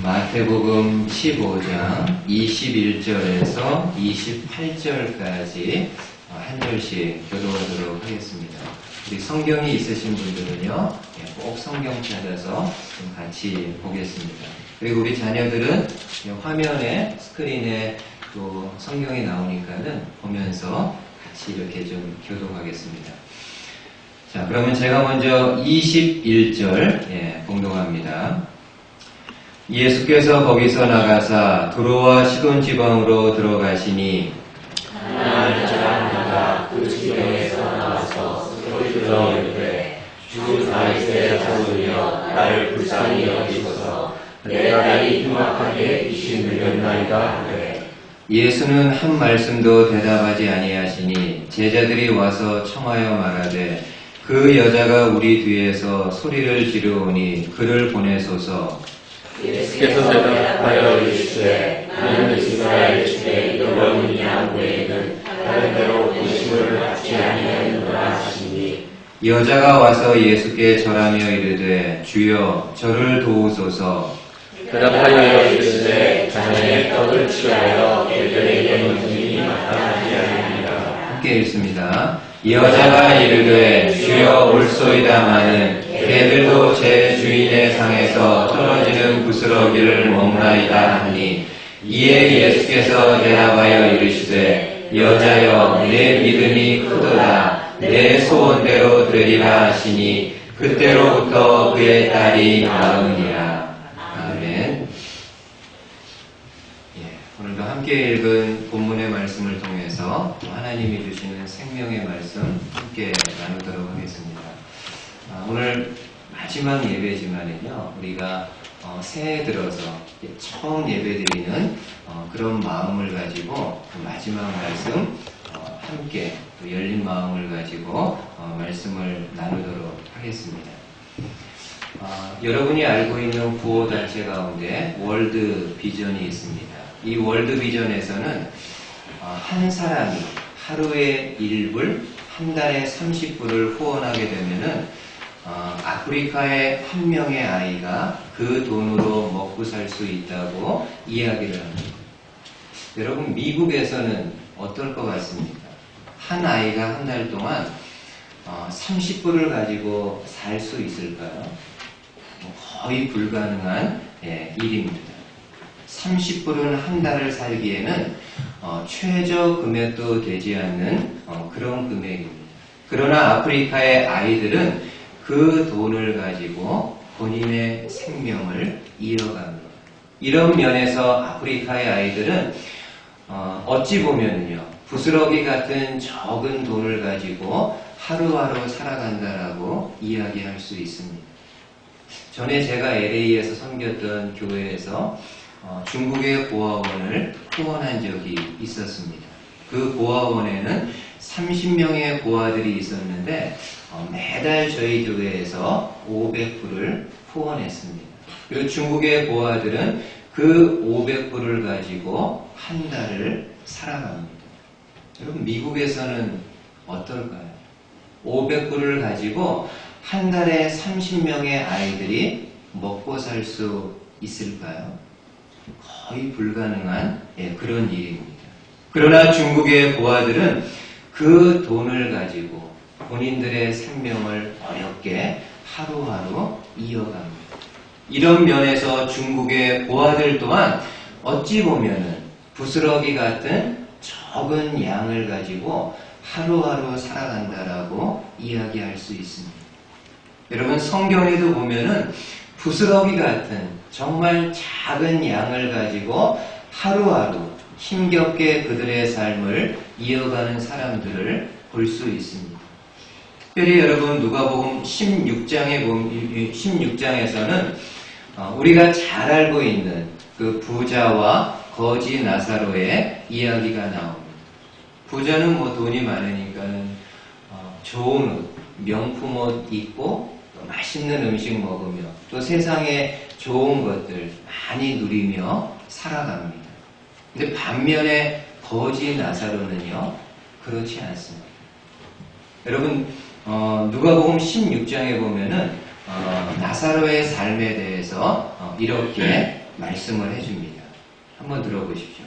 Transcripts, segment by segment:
마태복음 15장 21절에서 28절까지 한 절씩 교도하도록 하겠습니다. 우리 성경이 있으신 분들은요, 꼭 성경 찾아서 좀 같이 보겠습니다. 그리고 우리 자녀들은 화면에, 스크린에 또 성경이 나오니까는 보면서 같이 이렇게 좀 교도하겠습니다. 자, 그러면 제가 먼저 21절 봉독합니다. 예수께서 거기서 나가사 두로와 시돈 지방으로 들어가시니 하나님 사람마다 그 지경에서 나와서 소리들어 이르되 주 다윗의 자손이여 나를 불쌍히 여기소서 내 딸이 흉악하게 이시 물렸나이다 하되 예수는 한 말씀도 대답하지 아니하시니 제자들이 와서 청하여 말하되 그 여자가 우리 뒤에서 소리를 지르오니 그를 보내소서. 예수께서 대답하여 이르시되 나는 이스라엘 중에 여러분 양 외에는 다른 데로 부심을 받지 아니하였노라 하시니 여자가 와서 예수께 절하며 이르되 주여 저를 도우소서. 대답하여 이르시되 자네의 떡을 취하여 그들에게 던지니 마땅하지 아니하니라. 함께 읽습니다. 여자가 이르되 주여 올소이다마는 개들도 제 주인의 상에서 떨어지는 부스러기를 먹나이다 하니 이에 예수께서 대답하여 이르시되 여자여 내 믿음이 크도다 내 소원대로 되리라 하시니 그때로부터 그의 딸이 나으니라. 아멘. 오늘도 함께 읽은 본문의 말씀을 통해서 하나님이 주시는 생명의 말씀 함께 나누도록 하겠습니다. 오늘 마지막 예배지만은요, 우리가 새해 들어서 처음 예배드리는 그런 마음을 가지고 마지막 말씀 함께 또 열린 마음을 가지고 말씀을 나누도록 하겠습니다. 여러분이 알고 있는 구호단체 가운데 월드 비전이 있습니다. 이 월드 비전에서는 한 사람이 하루에 1불, 한 달에 30불을 후원하게 되면은 아프리카의 한 명의 아이가 그 돈으로 먹고 살 수 있다고 이야기를 합니다. 여러분, 미국에서는 어떨 것 같습니까? 한 아이가 한 달 동안 30불을 가지고 살 수 있을까요? 거의 불가능한 일입니다. 30불은 한 달을 살기에는 최저 금액도 되지 않는 그런 금액입니다. 그러나 아프리카의 아이들은 그 돈을 가지고 본인의 생명을 이어갑니다. 이런 면에서 아프리카의 아이들은 어찌 보면요, 부스러기 같은 적은 돈을 가지고 하루하루 살아간다라고 이야기할 수 있습니다. 전에 제가 LA에서 섬겼던 교회에서 중국의 고아원을 후원한 적이 있었습니다. 그 고아원에는 30명의 고아들이 있었는데 매달 저희 교회에서 500불을 후원했습니다. 그리고 중국의 고아들은 그 500불을 가지고 한 달을 살아갑니다. 여러분, 미국에서는 어떨까요? 500불을 가지고 한 달에 30명의 아이들이 먹고 살 수 있을까요? 거의 불가능한 그런 일입니다. 그러나 중국의 고아들은 그 돈을 가지고 본인들의 생명을 어렵게 하루하루 이어갑니다. 이런 면에서 중국의 고아들 또한 어찌 보면은 부스러기 같은 적은 양을 가지고 하루하루 살아간다라고 이야기할 수 있습니다. 여러분, 성경에도 보면은 부스러기 같은 정말 작은 양을 가지고 하루하루 힘겹게 그들의 삶을 이어가는 사람들을 볼 수 있습니다. 특별히 여러분, 누가복음 16장에서는 우리가 잘 알고 있는 그 부자와 거지 나사로의 이야기가 나옵니다. 부자는 돈이 많으니까 좋은 옷, 명품 옷 입고 맛있는 음식 먹으며 또 세상에 좋은 것들 많이 누리며 살아갑니다. 근데 반면에 거지 나사로는요, 그렇지 않습니다. 여러분, 누가복음 16장에 보면은 나사로의 삶에 대해서 이렇게 말씀을 해줍니다. 한번 들어보십시오.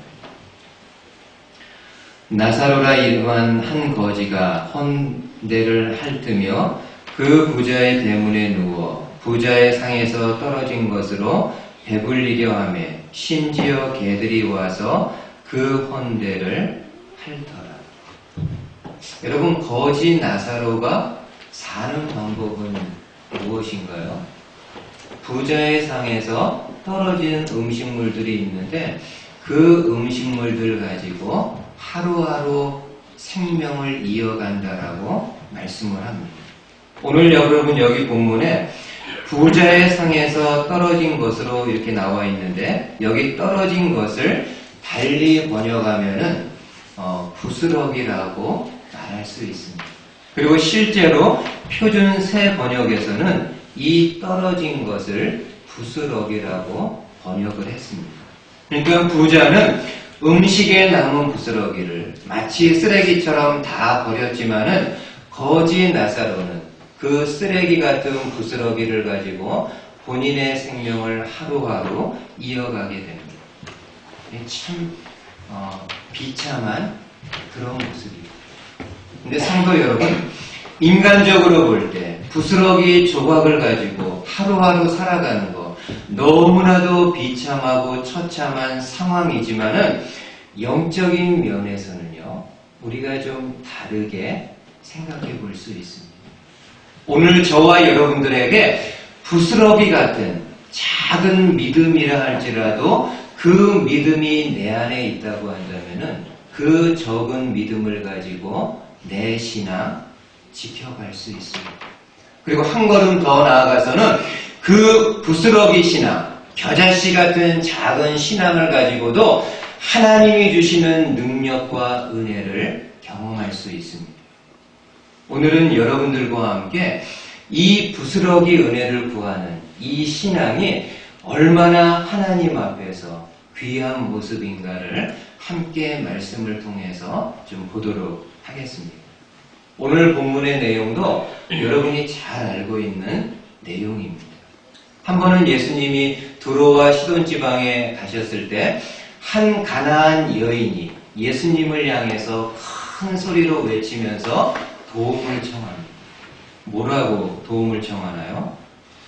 나사로라 이름한 한 거지가 헌대를 핥으며 그 부자의 대문에 누워 부자의 상에서 떨어진 것으로 배불리려 하매 심지어 개들이 와서 그 헌대를 핥더라. 여러분, 거지 나사로가 사는 방법은 무엇인가요? 부자의 상에서 떨어진 음식물들이 있는데 그 음식물들 가지고 하루하루 생명을 이어간다라고 말씀을 합니다. 오늘 여러분 여기 본문에 부자의 상에서 떨어진 것으로 이렇게 나와 있는데 여기 떨어진 것을 달리 번역하면은 부스러기라고 말할 수 있습니다. 그리고 실제로 표준 새 번역에서는 이 떨어진 것을 부스러기라고 번역을 했습니다. 그러니까 부자는 음식에 남은 부스러기를 마치 쓰레기처럼 다 버렸지만은 거지 나사로는 그 쓰레기 같은 부스러기를 가지고 본인의 생명을 하루하루 이어가게 됩니다. 참 비참한 그런 모습이에요. 근데 성도 여러분, 인간적으로 볼 때 부스러기 조각을 가지고 하루하루 살아가는 거 너무나도 비참하고 처참한 상황이지만은 영적인 면에서는요, 우리가 좀 다르게 생각해 볼 수 있습니다. 오늘 저와 여러분들에게 부스러기 같은 작은 믿음이라 할지라도 그 믿음이 내 안에 있다고 한다면은 그 적은 믿음을 가지고 내 신앙 지켜갈 수 있습니다. 그리고 한 걸음 더 나아가서는 그 부스러기 신앙, 겨자씨 같은 작은 신앙을 가지고도 하나님이 주시는 능력과 은혜를 경험할 수 있습니다. 오늘은 여러분들과 함께 이 부스러기 은혜를 구하는 이 신앙이 얼마나 하나님 앞에서 귀한 모습인가를 함께 말씀을 통해서 좀 보도록 하겠습니다. 오늘 본문의 내용도 여러분이 잘 알고 있는 내용입니다. 한 번은 예수님이 두로와 시돈 지방에 가셨을 때 한 가나안 여인이 예수님을 향해서 큰 소리로 외치면서 도움을 청합니다. 뭐라고 도움을 청하나요?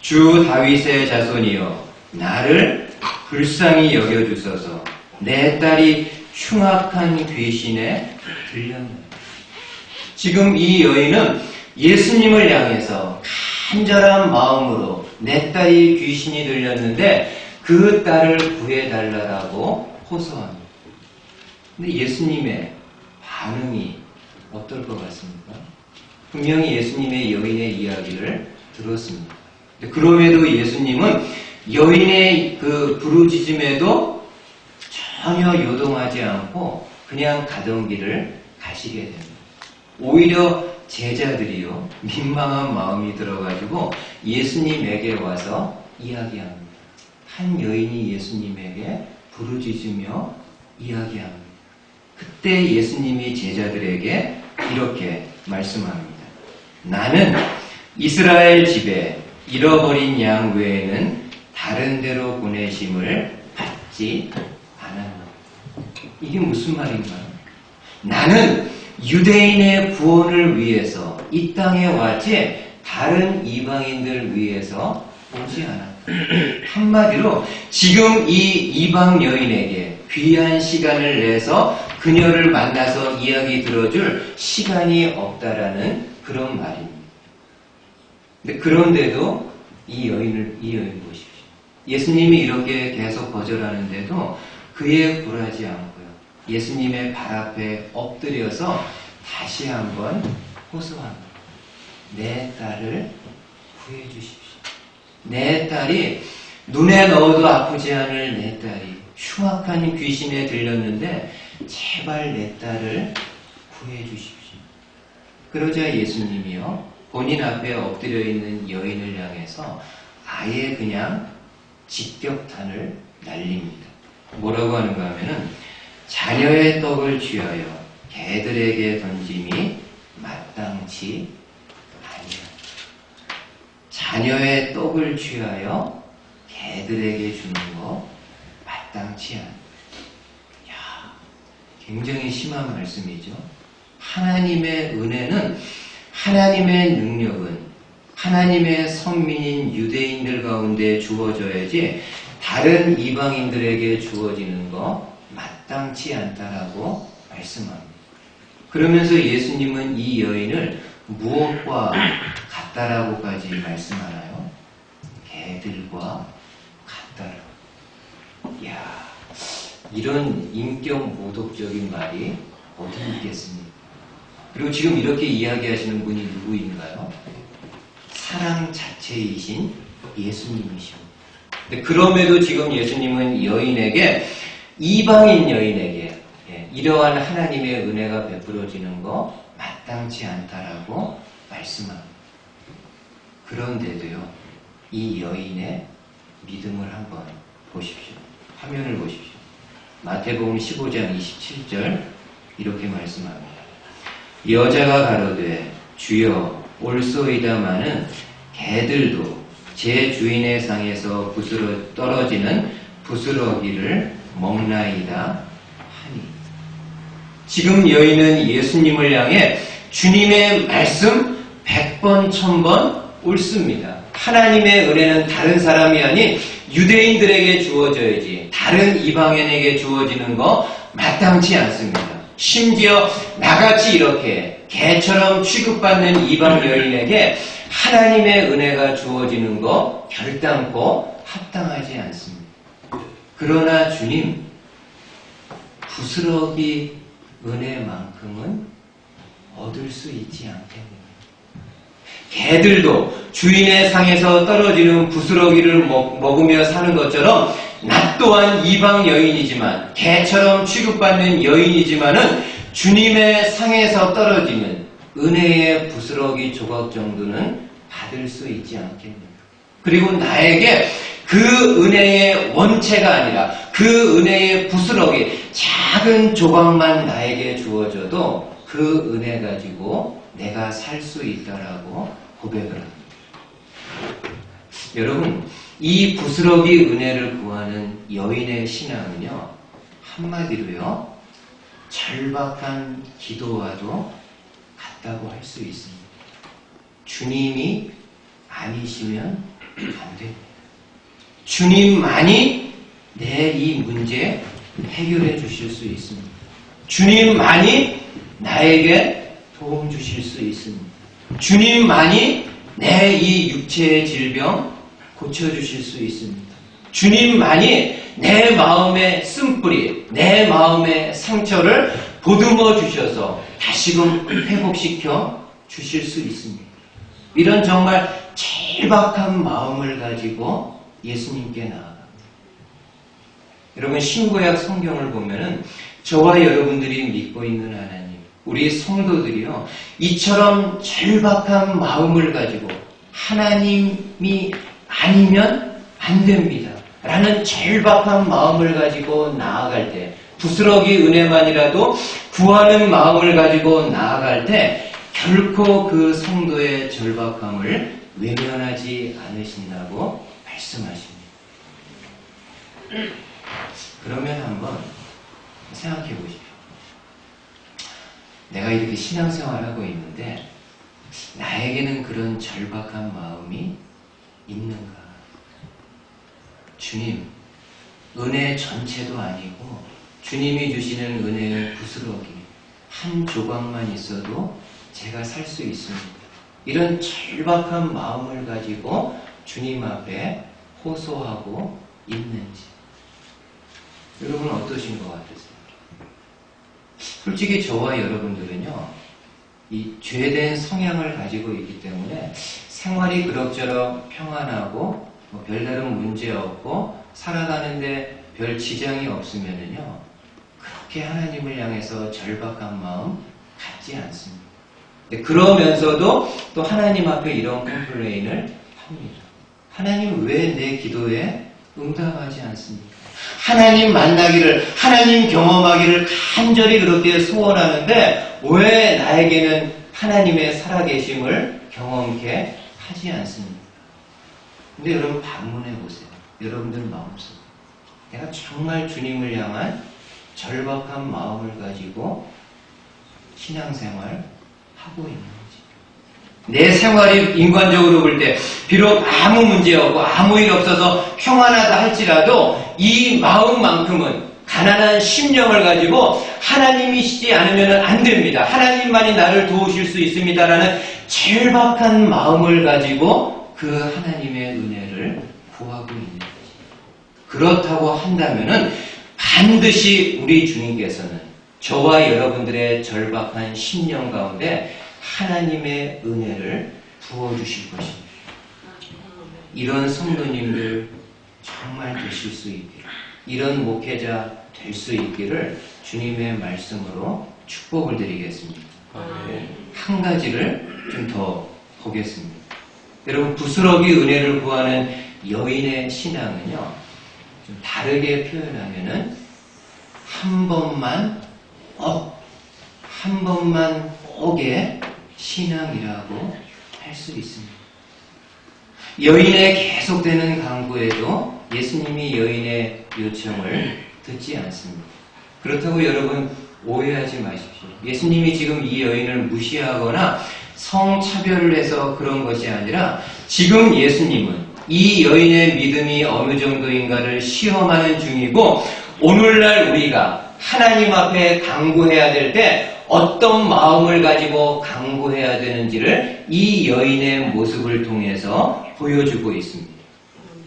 주 다윗의 자손이여, 나를 불쌍히 여겨주소서. 내 딸이 흉악한 귀신에 들렸노라. 지금 이 여인은 예수님을 향해서 간절한 마음으로 내 딸이 귀신이 들렸는데 그 딸을 구해달라고 호소합니다. 근데 예수님의 반응이 어떨 것 같습니까? 분명히 예수님의 여인의 이야기를 들었습니다. 그럼에도 예수님은 여인의 그 부르짖음에도 전혀 요동하지 않고 그냥 가던 길을 가시게 됩니다. 오히려 제자들이요, 민망한 마음이 들어가지고 예수님에게 와서 이야기합니다. 한 여인이 예수님에게 부르짖으며 이야기합니다. 그때 예수님이 제자들에게 이렇게 말씀합니다. 나는 이스라엘 집에 잃어버린 양 외에는 다른 데로 보내심을 받지 않았노라. 이게 무슨 말인가요? 나는 유대인의 구원을 위해서 이 땅에 왔지 다른 이방인들 위해서 오지 않았다. 한마디로 지금 이 이방 여인에게 귀한 시간을 내서 그녀를 만나서 이야기 들어줄 시간이 없다라는 그런 말입니다. 근데 그런데도 이 여인 보십시오. 예수님이 이렇게 계속 거절하는데도 그에 굴하지 않고요. 예수님의 발 앞에 엎드려서 다시 한번 호소합니다. 내 딸을 구해 주십시오. 내 딸이 눈에 넣어도 아프지 않을 내 딸이 흉악한 귀신에 들렸는데 제발 내 딸을 구해 주십시오. 그러자 예수님이요, 본인 앞에 엎드려 있는 여인을 향해서 아예 그냥 직격탄을 날립니다. 뭐라고 하는가 하면은 자녀의 떡을 취하여 개들에게 던짐이 마땅치 아니라. 자녀의 떡을 취하여 개들에게 주는 거 마땅치 않. 야, 굉장히 심한 말씀이죠. 하나님의 은혜는, 하나님의 능력은 하나님의 선민인 유대인들 가운데 주어져야지 다른 이방인들에게 주어지는 거 마땅치 않다라고 말씀합니다. 그러면서 예수님은 이 여인을 무엇과 같다라고까지 말씀하나요? 개들과 같다라고. 이야, 이런 인격 모독적인 말이 어디 있겠습니까? 그리고 지금 이렇게 이야기하시는 분이 누구인가요? 사랑 자체이신 예수님이십니다. 그럼에도 지금 예수님은 여인에게, 이방인 여인에게 이러한 하나님의 은혜가 베풀어지는 거 마땅치 않다라고 말씀합니다. 그런데도요, 이 여인의 믿음을 한번 보십시오. 화면을 보십시오. 마태복음 15장 27절 이렇게 말씀합니다. 여자가 가로되 주여 올소이다마는 개들도 제 주인의 상에서 떨어지는 부스러기를 먹나이다 하니. 지금 여인은 예수님을 향해 주님의 말씀 100번 1000번 옳습니다. 하나님의 은혜는 다른 사람이 아닌 유대인들에게 주어져야지 다른 이방인에게 주어지는 거 마땅치 않습니다. 심지어 나같이 이렇게 개처럼 취급받는 이방 여인에게 하나님의 은혜가 주어지는 거 결단코 합당하지 않습니다. 그러나 주님, 부스러기 은혜만큼은 얻을 수 있지 않겠느냐. 개들도 주인의 상에서 떨어지는 부스러기를 먹으며 사는 것처럼 나 또한 이방 여인이지만 개처럼 취급받는 여인이지만은 주님의 상에서 떨어지는 은혜의 부스러기 조각 정도는 받을 수 있지 않겠느냐. 그리고 나에게 그 은혜의 원체가 아니라 그 은혜의 부스러기 작은 조각만 나에게 주어져도 그 은혜 가지고 내가 살 수 있다라고 고백을 합니다. 여러분, 이 부스러기 은혜를 구하는 여인의 신앙은요, 한마디로요, 절박한 기도와도 같다고 할 수 있습니다. 주님이 아니시면 안 됩니다. 주님만이 내 이 문제 해결해 주실 수 있습니다. 주님만이 나에게 도움 주실 수 있습니다. 주님만이 내 이 육체의 질병 고쳐주실 수 있습니다. 주님만이 내 마음의 쓴뿌리, 내 마음의 상처를 보듬어 주셔서 다시금 회복시켜 주실 수 있습니다. 이런 정말 절박한 마음을 가지고 예수님께 나아갑니다. 여러분, 신구약 성경을 보면은 저와 여러분들이 믿고 있는 하나님, 우리 성도들이요, 이처럼 절박한 마음을 가지고 하나님이 아니면 안 됩니다 라는 절박한 마음을 가지고 나아갈 때, 부스러기 은혜만이라도 구하는 마음을 가지고 나아갈 때 결코 그 성도의 절박함을 외면하지 않으신다고 말씀하십니다. 그러면 한번 생각해 보십시오. 내가 이렇게 신앙생활을 하고 있는데 나에게는 그런 절박한 마음이 있는가? 주님, 은혜 전체도 아니고 주님이 주시는 은혜의 부스러기 한 조각만 있어도 제가 살 수 있습니다. 이런 절박한 마음을 가지고 주님 앞에 호소하고 있는지 여러분 어떠신 것 같으세요? 솔직히 저와 여러분들은요, 이 죄된 성향을 가지고 있기 때문에 생활이 그럭저럭 평안하고 별다른 문제 없고 살아가는데 별 지장이 없으면은요, 그렇게 하나님을 향해서 절박한 마음 갖지 않습니다. 그러면서도 또 하나님 앞에 이런 컴플레인을 합니다. 하나님 왜 내 기도에 응답하지 않습니까? 하나님 만나기를, 하나님 경험하기를 간절히 그렇게 소원하는데 왜 나에게는 하나님의 살아계심을 경험케 하지 않습니까? 근데 여러분 반문해 보세요. 여러분들 마음속 내가 정말 주님을 향한 절박한 마음을 가지고 신앙생활 하고 있는 거지. 내 생활이 인간적으로 볼 때 비록 아무 문제 없고 아무 일 없어서 평안하다 할지라도 이 마음만큼은 가난한 심령을 가지고 하나님이시지 않으면 안 됩니다. 하나님만이 나를 도우실 수 있습니다라는 절박한 마음을 가지고 그 하나님의 은혜를 구하고 있는 거지. 그렇다고 한다면은 반드시 우리 주님께서는 저와 여러분들의 절박한 심령 가운데 하나님의 은혜를 부어주실 것입니다. 이런 성도님들 정말 되실 수 있기를, 이런 목회자 될 수 있기를 주님의 말씀으로 축복을 드리겠습니다. 한 가지를 좀 더 보겠습니다. 여러분, 부스러기 은혜를 구하는 여인의 신앙은요, 좀 다르게 표현하면은 한 번만 억의 신앙이라고 할 수 있습니다. 여인의 계속되는 강구에도 예수님이 여인의 요청을 듣지 않습니다. 그렇다고 여러분 오해하지 마십시오. 예수님이 지금 이 여인을 무시하거나 성차별을 해서 그런 것이 아니라 지금 예수님은 이 여인의 믿음이 어느 정도인가를 시험하는 중이고, 오늘날 우리가 하나님 앞에 강구해야 될 때 어떤 마음을 가지고 강구해야 되는지를 이 여인의 모습을 통해서 보여주고 있습니다.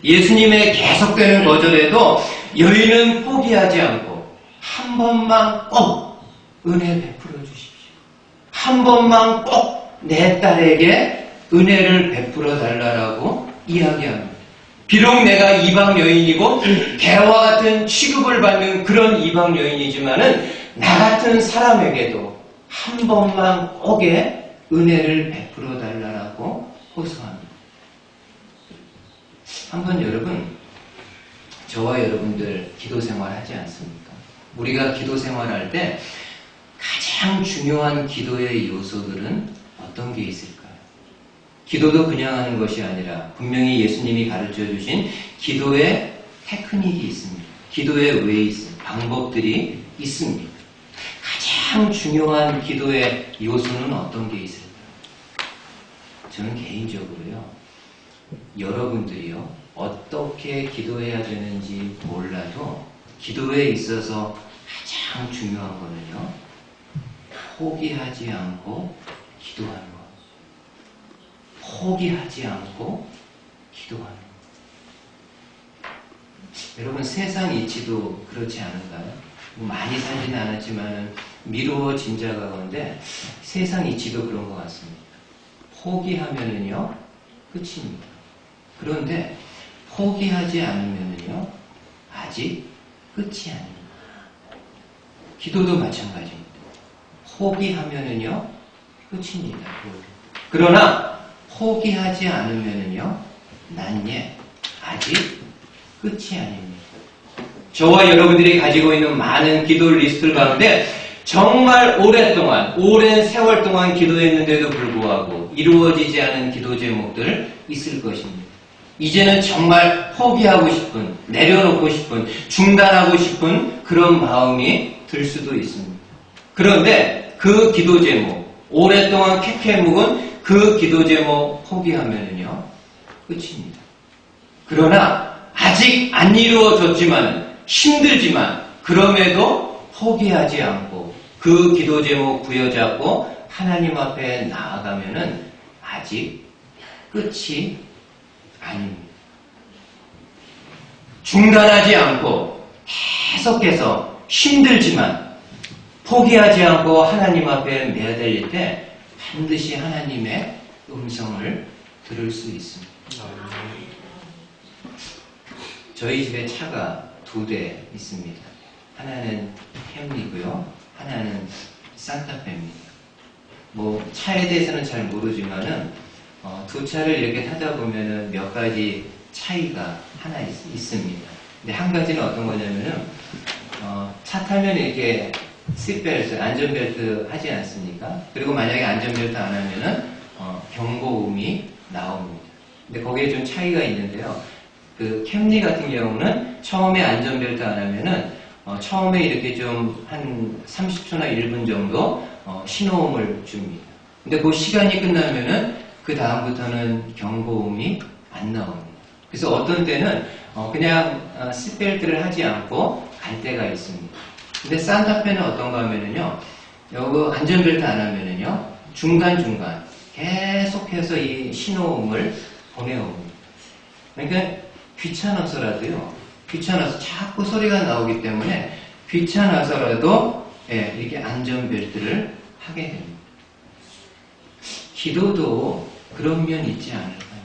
예수님의 계속되는 거절에도 여인은 포기하지 않고 한 번만 꼭 은혜 베풀어 주십시오. 한 번만 꼭 내 딸에게 은혜를 베풀어 달라라고 이야기합니다. 비록 내가 이방 여인이고 개와 같은 취급을 받는 그런 이방 여인이지만은 나 같은 사람에게도 한 번만 꼭의 은혜를 베풀어 달라라고 호소합니다. 한번 여러분, 저와 여러분들 기도 생활 하지 않습니까? 우리가 기도 생활할 때 가장 중요한 기도의 요소들은 어떤 게 있을까요? 기도도 그냥 하는 것이 아니라 분명히 예수님이 가르쳐 주신 기도의 테크닉이 있습니다. 기도의 웨이스, 방법들이 있습니다. 가장 중요한 기도의 요소는 어떤 게 있을까요? 저는 개인적으로요, 여러분들이요, 어떻게 기도해야 되는지 몰라도 기도에 있어서 가장 중요한 거는요, 포기하지 않고 기도하는 것. 포기하지 않고 기도하는 것. 여러분, 세상 이치도 그렇지 않은가요? 많이 살지는 않았지만 미루어진 자 가운데 세상 이치도 그런 것 같습니다. 포기하면은요, 끝입니다. 그런데 포기하지 않으면은요, 아직 끝이 아닙니다. 기도도 마찬가지입니다. 포기하면은요, 끝입니다. 그러나 포기하지 않으면은요, 난 아직 끝이 아닙니다. 저와 여러분들이 가지고 있는 많은 기도 리스트를 가운데 정말 오랫동안, 오랜 세월 동안 기도했는데도 불구하고 이루어지지 않은 기도 제목들 있을 것입니다. 이제는 정말 포기하고 싶은, 내려놓고 싶은, 중단하고 싶은 그런 마음이 들 수도 있습니다. 그런데 그 기도 제목, 오랫동안 캐캐 묵은 그 기도 제목 포기하면은요, 끝입니다. 그러나 아직 안 이루어졌지만, 힘들지만, 그럼에도 포기하지 않고 그 기도 제목 부여잡고 하나님 앞에 나아가면은 아직 끝이 아닙니다. 중단하지 않고 계속해서 힘들지만 포기하지 않고 하나님 앞에 매달릴 때 반드시 하나님의 음성을 들을 수 있습니다. 저희 집에 차가 2대 있습니다. 하나는 캠리고요, 하나는 산타페입니다. 뭐 차에 대해서는 잘 모르지만은 두 차를 이렇게 타다 보면은 몇 가지 차이가 하나 있습니다. 근데 한 가지는 어떤 거냐면은 차 타면 이렇게 시트벨트, 안전벨트 하지 않습니까? 그리고 만약에 안전벨트 안 하면은 경고음이 나옵니다. 근데 거기에 좀 차이가 있는데요. 그 캠리 같은 경우는 처음에 안전벨트 안 하면은 처음에 이렇게 좀 한 30초나 1분 정도 신호음을 줍니다. 근데 그 시간이 끝나면은 그 다음부터는 경고음이 안 나옵니다. 그래서 어떤 때는 그냥 시트벨트를 하지 않고 갈 때가 있습니다. 근데 산타페는 어떤가 하면은요, 여기 안전벨트 안 하면은요, 중간중간 계속해서 이 신호음을 보내옵니다. 그러니까 귀찮아서라도요, 귀찮아서 자꾸 소리가 나오기 때문에 귀찮아서라도 이렇게 안전벨트를 하게 됩니다. 기도도 그런 면 있지 않을까요?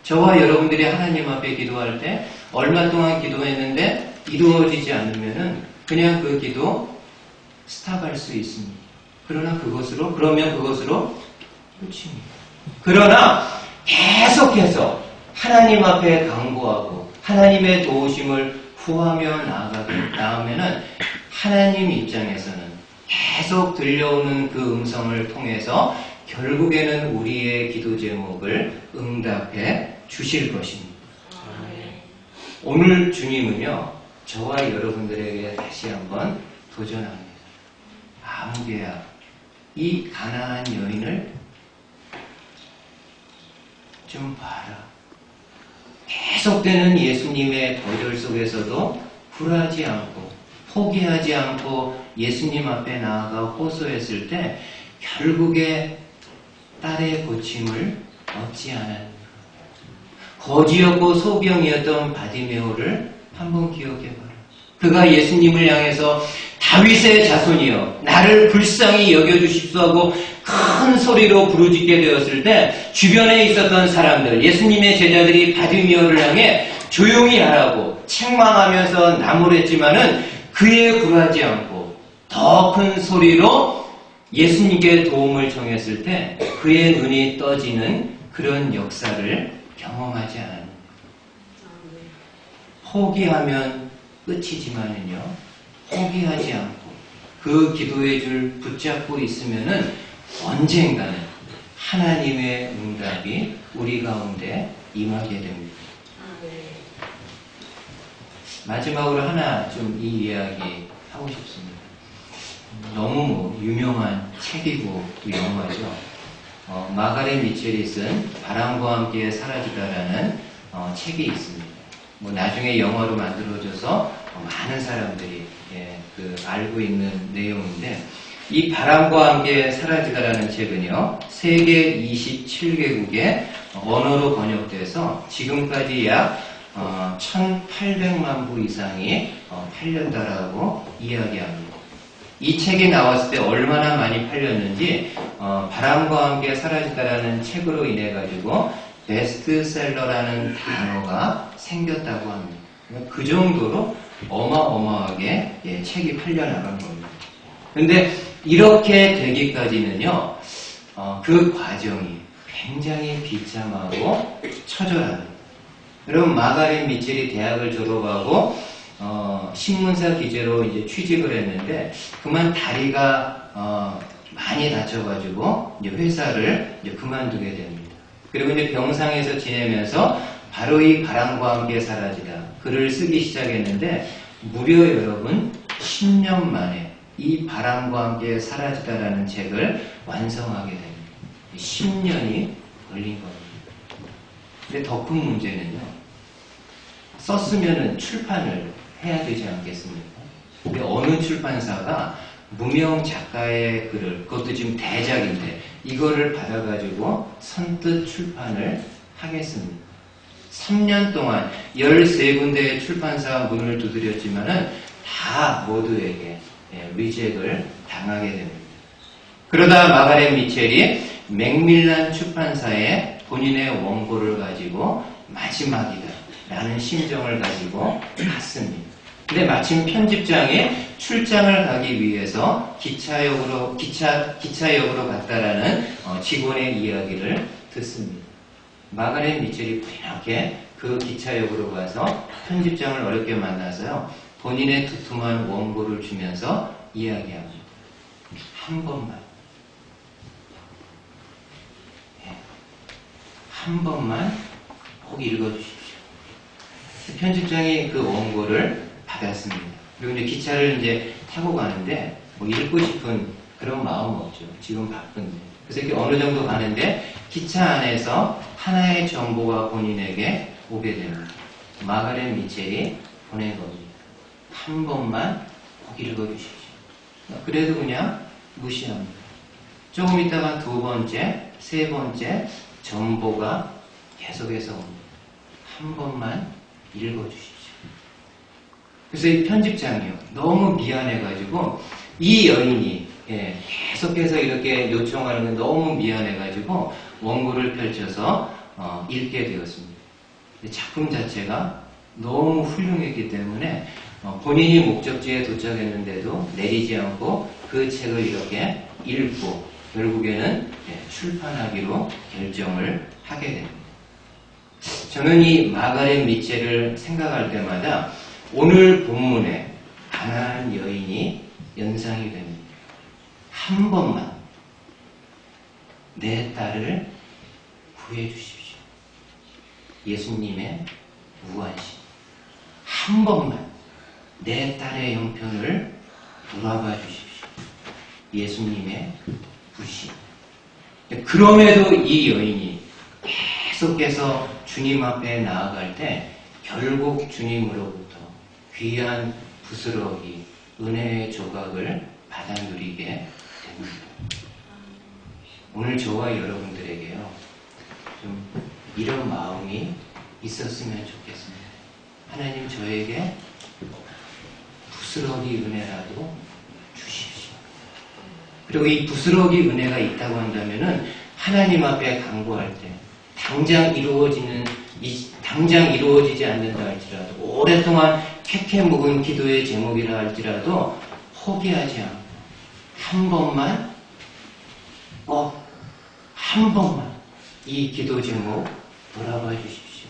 저와 여러분들이 하나님 앞에 기도할 때 얼마 동안 기도했는데 이루어지지 않으면은 그냥 그 기도 스탑할 수 있습니다. 그러면 그것으로 끝입니다. 그러나 계속해서 하나님 앞에 간구하고 하나님의 도우심을 구하며 나아가면은 하나님 입장에서는 계속 들려오는 그 음성을 통해서 결국에는 우리의 기도 제목을 응답해 주실 것입니다. 오늘 주님은요, 저와 여러분들에게 다시 한번 도전합니다. 아무개야, 이 가난한 여인을 좀 봐라. 계속되는 예수님의 거절 속에서도 굴하지 않고 포기하지 않고 예수님 앞에 나아가 호소했을 때 결국에 딸의 고침을 얻지 않았는가. 거지였고 소병이었던 바디메오를 한번 기억해봐라. 그가 예수님을 향해서 다윗의 자손이여 나를 불쌍히 여겨주십시오 하고 큰 소리로 부르짖게 되었을 때 주변에 있었던 사람들, 예수님의 제자들이 바디메오를 향해 조용히 하라고 책망하면서 나무랬지만은 그에 굴하지 않고 더 큰 소리로 예수님께 도움을 청했을 때 그의 눈이 떠지는 그런 역사를 경험하지 않았는가. 포기하면 끝이지만은요, 포기하지 않고 그 기도의 줄 붙잡고 있으면은 언젠가는 하나님의 응답이 우리 가운데 임하게 됩니다. 마지막으로 하나 좀 이 이야기 하고 싶습니다. 너무 유명한 책이고 또 영화죠. 마가렛 미첼이 쓴 바람과 함께 사라지다라는 책이 있습니다. 뭐 나중에 영화로 만들어져서 많은 사람들이 알고 있는 내용인데 이 바람과 함께 사라지다라는 책은요 세계 27개국의 언어로 번역돼서 지금까지 약 1,800만 부 이상이 팔렸다라고 이야기합니다. 이 책이 나왔을 때 얼마나 많이 팔렸는지 바람과 함께 사라지다라는 책으로 인해 가지고 베스트셀러라는 단어가 생겼다고 합니다. 그 정도로 어마어마하게 책이 팔려나간 겁니다. 그런데 이렇게 되기까지는요, 그 과정이 굉장히 비참하고 처절합니다. 여러분, 마가렛 미첼이 대학을 졸업하고 신문사 기자로 이제 취직을 했는데 그만 다리가 많이 다쳐가지고 이제 회사를 이제 그만두게 됩니다. 그리고 이제 병상에서 지내면서 바로 이 바람과 함께 사라지다 글을 쓰기 시작했는데 무려 여러분 10년 만에 이 바람과 함께 사라지다라는 책을 완성하게 됩니다. 10년이 걸린 겁니다. 근데 더 큰 문제는요, 썼으면은 출판을 해야 되지 않겠습니까? 근데 어느 출판사가 무명 작가의 글을, 그것도 지금 대작인데 이거를 받아가지고 선뜻 출판을 하겠습니다. 3년 동안 13군데의 출판사 문을 두드렸지만은 다 모두에게 리젝을 당하게 됩니다. 그러다 마가렛 미첼이 맥밀란 출판사에 본인의 원고를 가지고 마지막이다 라는 심정을 가지고 갔습니다. 근데 마침 편집장이 출장을 가기 위해서 기차역으로 갔다라는 직원의 이야기를 듣습니다. 마가렛 미첼이 이렇게 그 기차역으로 가서 편집장을 어렵게 만나서요, 본인의 두툼한 원고를 주면서 이야기합니다. 한 번만, 한 번만 꼭 읽어주십시오. 편집장이 그 원고를 받았습니다. 그리고 이제 기차를 이제 타고 가는데 뭐 읽고 싶은 그런 마음 없죠. 지금 바쁜데. 그래서 이렇게 어느 정도 가는데 기차 안에서 하나의 정보가 본인에게 오게 됩니다. 마가렛 미첼이 보낸 겁니다. 한 번만 꼭 읽어주십시오. 그래도 그냥 무시합니다. 조금 있다가 두 번째, 세 번째 정보가 계속해서 옵니다. 한 번만 읽어주십시오. 그래서 이 편집장이요. 너무 미안해가지고 이 여인이 계속해서 이렇게 요청하는 게 너무 미안해가지고 원고를 펼쳐서 읽게 되었습니다. 작품 자체가 너무 훌륭했기 때문에 본인이 목적지에 도착했는데도 내리지 않고 그 책을 이렇게 읽고 결국에는 출판하기로 결정을 하게 됩니다. 저는 이 마가렛 미첼을 생각할 때마다 오늘 본문에 가난한 여인이 연상이 됩니다. 한 번만 내 딸을 구해 주십시오. 예수님의 무관심. 한 번만 내 딸의 형편을 돌아봐 주십시오. 예수님의 부심. 그럼에도 이 여인이 계속해서 주님 앞에 나아갈 때 결국 주님으로부터 귀한 부스러기, 은혜의 조각을 받아 누리게 됩니다. 오늘 저와 여러분들에게요, 좀 이런 마음이 있었으면 좋겠습니다. 하나님 저에게 부스러기 은혜라도 주십시오. 그리고 이 부스러기 은혜가 있다고 한다면은 하나님 앞에 간구할 때 당장 이루어지지 않는다 할지라도 오랫동안 캐캐 묵은 기도의 제목이라 할지라도 포기하지 않고 한 번만 꼭 한 번만 이 기도 제목 돌아봐 주십시오.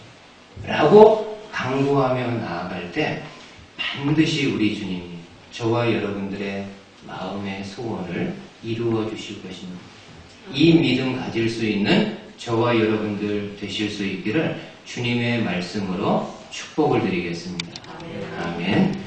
라고 간구하며 나아갈 때 반드시 우리 주님이 저와 여러분들의 마음의 소원을 이루어 주실 것입니다. 이 믿음 가질 수 있는 저와 여러분들 되실 수 있기를 주님의 말씀으로 축복을 드리겠습니다. 아멘.